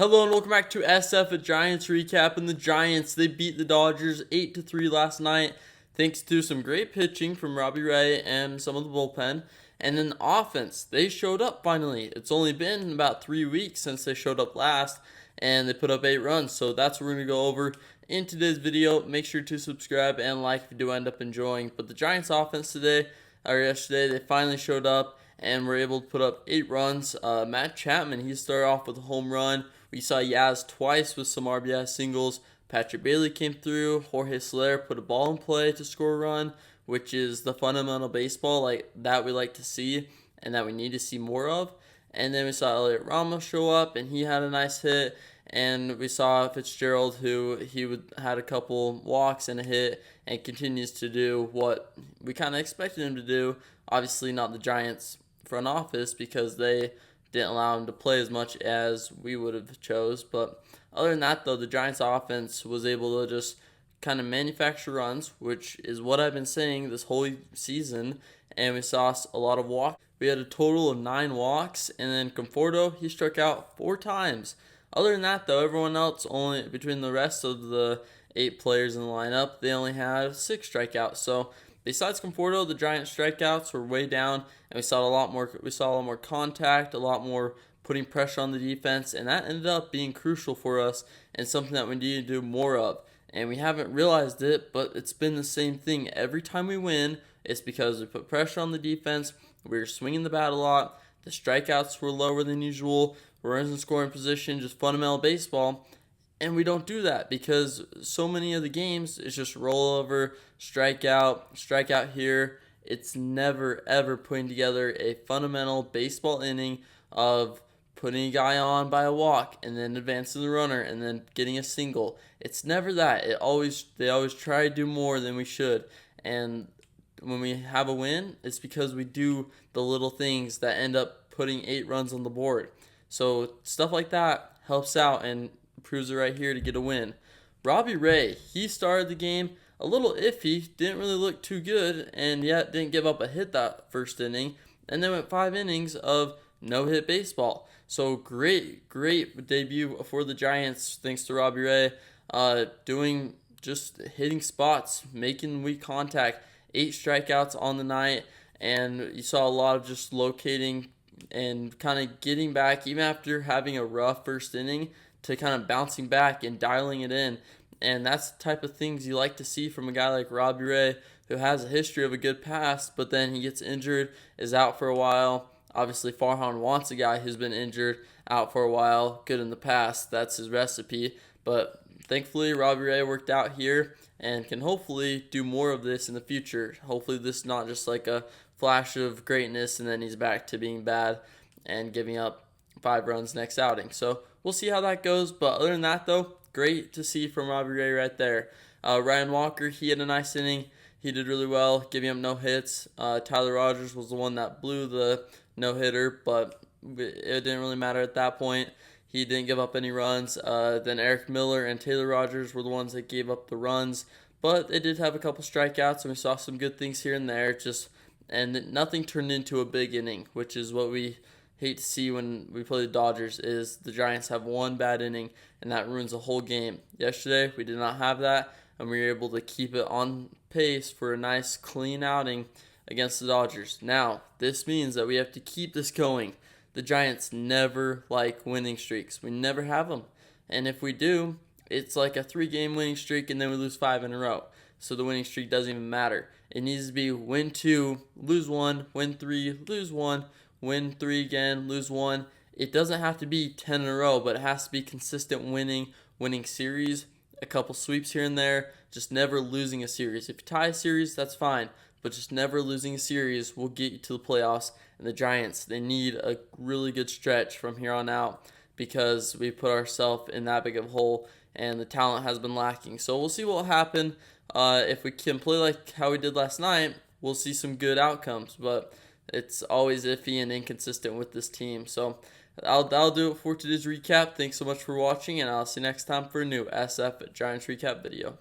Hello and welcome back to SF, a Giants recap. And the Giants, they beat the Dodgers 8-3 last night, thanks to some great pitching from Robbie and some of the bullpen. And then the offense, they showed up finally. It's only been about 3 weeks since they showed up last, and they put up 8 runs. So that's what we're going to go over in today's video. Make sure to subscribe and like if you do end up enjoying. But the Giants offense yesterday, they finally showed up and were able to put up 8 runs. Matt Chapman, he started off with a home run. We saw Yaz twice with some RBI singles. Patrick Bailey came through. Jorge Soler put a ball in play to score a run, which is the fundamental baseball like that we like to see and that we need to see more of. And then we saw Elliot Ramos show up, and he had a nice hit. And we saw Fitzgerald, who had a couple walks and a hit, and continues to do what we kind of expected him to do. Obviously not the Giants front office, because they didn't allow him to play as much as we would have chose. But other than that, though, the Giants offense was able to just kind of manufacture runs, which is what I've been saying this whole season. And we saw a lot of walks. We had a total of 9 walks, and then Conforto, he struck out 4 times. Other than that, though, everyone else, only between the rest of the 8 players in the lineup, they only had 6 strikeouts. So besides Conforto, the Giants strikeouts were way down, and we saw a lot more contact, a lot more putting pressure on the defense, and that ended up being crucial for us and something that we need to do more of. And we haven't realized it, but it's been the same thing every time we win. It's because we put pressure on the defense. We were swinging the bat a lot. The strikeouts were lower than usual. Runners in scoring position, just fundamental baseball. And we don't do that because so many of the games is just rollover, strikeout here. It's never, ever putting together a fundamental baseball inning of putting a guy on by a walk and then advancing the runner and then getting a single. It's never that. They always try to do more than we should. And when we have a win, it's because we do the little things that end up putting 8 runs on the board. So stuff like that helps out and proves it right here to get a win. Robbie, he started the game a little iffy, didn't really look too good, and yet didn't give up a hit that first inning, and then went 5 innings of no-hit baseball. So great debut for the Giants, thanks to Robbie doing just hitting spots, making weak contact, 8 strikeouts on the night, and you saw a lot of just locating and kind of getting back, even after having a rough first inning, to kind of bouncing back and dialing it in. And that's the type of things you like to see from a guy like Robbie who has a history of a good past, but then he gets injured, is out for a while. Obviously, Farhan wants a guy who's been injured, out for a while, good in the past. That's his recipe. But thankfully, Robbie worked out here and can hopefully do more of this in the future. Hopefully, this is not just like a flash of greatness and then he's back to being bad and giving up 5 runs next outing. So we'll see how that goes. But other than that, though, great to see from Robbie right there. Ryan Walker, he had a nice inning. He did really well, giving up no hits. Tyler Rogers was the one that blew the no-hitter, but it didn't really matter at that point. He didn't give up any runs. Then Eric Miller and Taylor Rogers were the ones that gave up the runs, but they did have a couple strikeouts, and we saw some good things here and there. And nothing turned into a big inning, which is what we hate to see when we play the Dodgers, is the Giants have one bad inning, and that ruins the whole game. Yesterday, we did not have that, and we were able to keep it on pace for a nice, clean outing against the Dodgers. Now, this means that we have to keep this going. The Giants never like winning streaks. We never have them. And if we do, it's like a 3-game winning streak, and then we lose 5 in a row. So the winning streak doesn't even matter. It needs to be win 2, lose 1, win 3, lose 1, win 3 again, lose 1. It doesn't have to be 10 in a row, but it has to be consistent winning series, a couple sweeps here and there, just never losing a series. If you tie a series, that's fine, but just never losing a series will get you to the playoffs. And the Giants, they need a really good stretch from here on out because we put ourselves in that big of a hole and the talent has been lacking. So we'll see what will happen. If we can play like how we did last night, we'll see some good outcomes, but it's always iffy and inconsistent with this team. So that'll do it for today's recap. Thanks so much for watching, and I'll see you next time for a new SF Giants recap video.